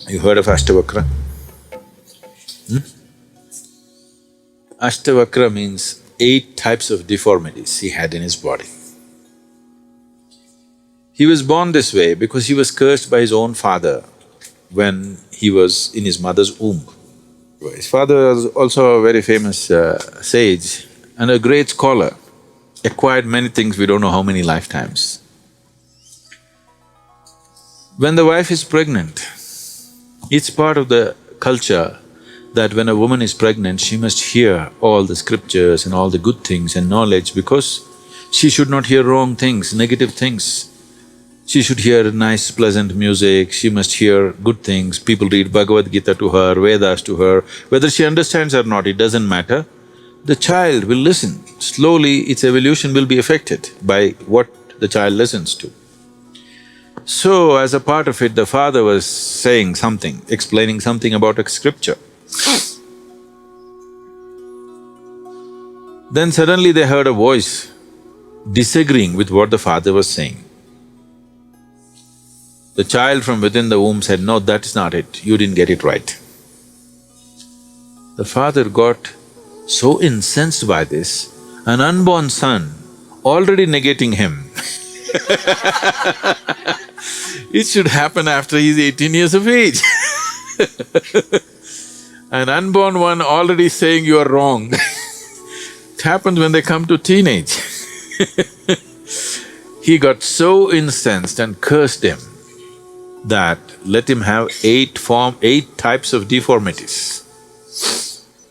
You heard of Ashtavakra? Ashtavakra means 8 types of deformities he had in his body. He was born this way because he was cursed by his own father when he was in his mother's womb. His father was also a very famous sage and a great scholar, acquired many things we don't know how many lifetimes. When the wife is pregnant, it's part of the culture that when a woman is pregnant, she must hear all the scriptures and all the good things and knowledge because she should not hear wrong things, negative things. She should hear nice, pleasant music, she must hear good things, people read Bhagavad Gita to her, Vedas to her. Whether she understands or not, it doesn't matter. The child will listen. Slowly, its evolution will be affected by what the child listens to. So, as a part of it, the father was saying something, explaining something about a scripture. Then suddenly they heard a voice disagreeing with what the father was saying. The child from within the womb said, "No, that's not it, you didn't get it right." The father got so incensed by this, an unborn son, already negating him. It should happen after he's 18 years of age. An unborn one already saying you are wrong. It happens when they come to teenage. He got so incensed and cursed him that let him have 8 types of deformities.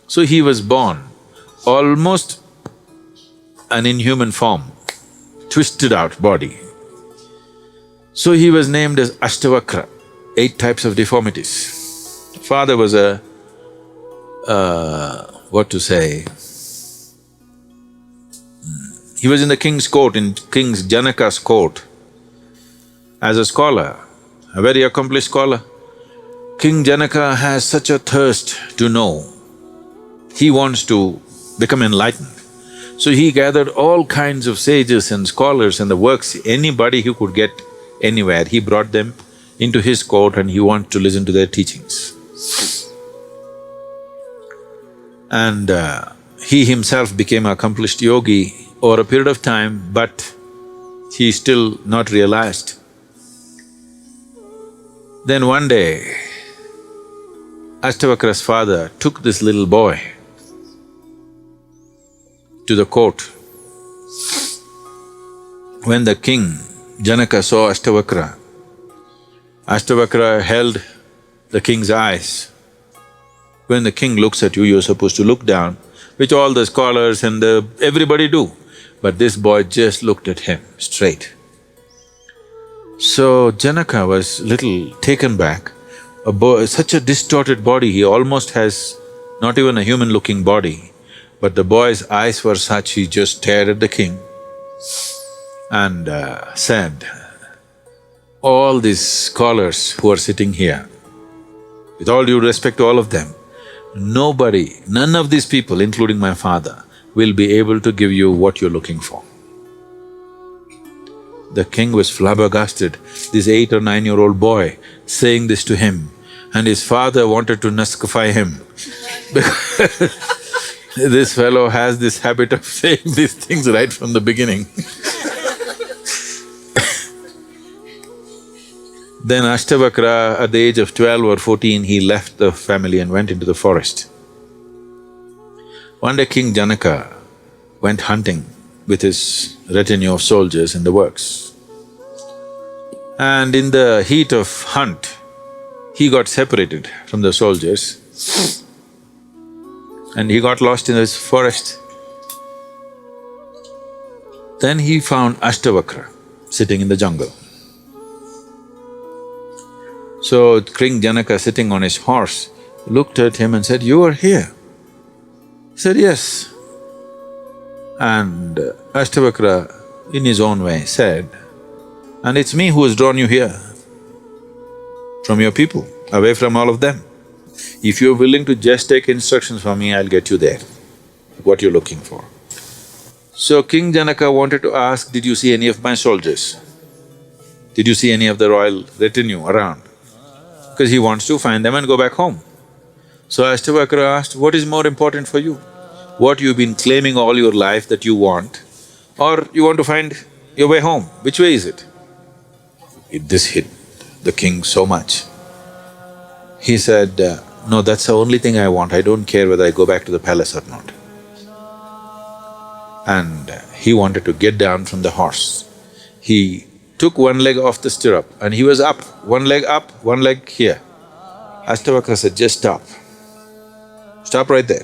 So he was born almost an inhuman form, twisted out body. So he was named as Ashtavakra, 8 types of deformities. Father was a… what to say… he was in the king's court, in King JANAKA's court, as a scholar, a very accomplished scholar. King JANAKA has such a thirst to know. He wants to become enlightened. So he gathered all kinds of sages and scholars and the works, anybody he could get anywhere, he brought them into his court and he wanted to listen to their teachings. And he himself became an accomplished yogi over a period of time, but he still not realized. Then one day, Ashtavakra's father took this little boy to the court. When the king, JANAKA, saw Ashtavakra, Ashtavakra held the king's eyes. When the king looks at you, you're supposed to look down, which all the scholars and everybody do. But this boy just looked at him straight. So JANAKA was little taken back. Such a distorted body, he almost has not even a human-looking body. But the boy's eyes were such, he just stared at the king and said, "All these scholars who are sitting here, with all due respect to all of them, none of these people, including my father, will be able to give you what you're looking for." The king was flabbergasted, this 8 or 9-year-old boy saying this to him, and his father wanted to naskify him because this fellow has this habit of saying these things right from the beginning. Then Ashtavakra, at the age of 12 or 14, he left the family and went into the forest. One day King JANAKA went hunting with his retinue of soldiers in the works. And in the heat of hunt, he got separated from the soldiers and he got lost in this forest. Then he found Ashtavakra sitting in the jungle. So King JANAKA, sitting on his horse, looked at him and said, "You are here?" He said, "Yes." And Ashtavakra, in his own way, said, "And it's me who has drawn you here, from your people, away from all of them. If you're willing to just take instructions from me, I'll get you there, what you're looking for." So King JANAKA wanted to ask, "Did you see any of my soldiers? Did you see any of the royal retinue around?" because he wants to find them and go back home. So Ashtavakra asked, what is more important for you? What you've been claiming all your life that you want, or you want to find your way home? Which way is it? This hit the king so much. He said, no, that's the only thing I want, I don't care whether I go back to the palace or not. And he wanted to get down from the horse. He took one leg off the stirrup and he was up, one leg here. Ashtavakra said, just stop. Stop right there.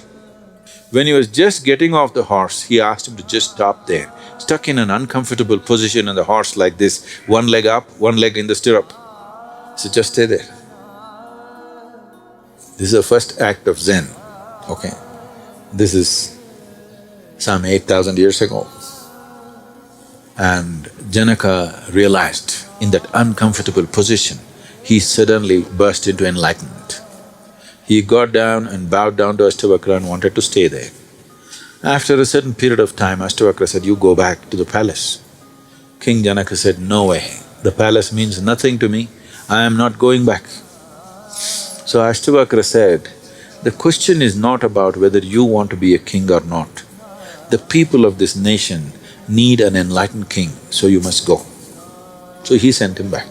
When he was just getting off the horse, he asked him to just stop there, stuck in an uncomfortable position on the horse like this, one leg up, one leg in the stirrup. He said, just stay there. This is the first act of Zen, okay? This is some 8,000 years ago. And Janaka realized in that uncomfortable position, he suddenly burst into enlightenment. He got down and bowed down to Ashtavakra and wanted to stay there. After a certain period of time, Ashtavakra said, you go back to the palace. King Janaka said, no way, the palace means nothing to me, I am not going back. So Ashtavakra said, the question is not about whether you want to be a king or not. The people of this nation need an enlightened king, so you must go. So he sent him back.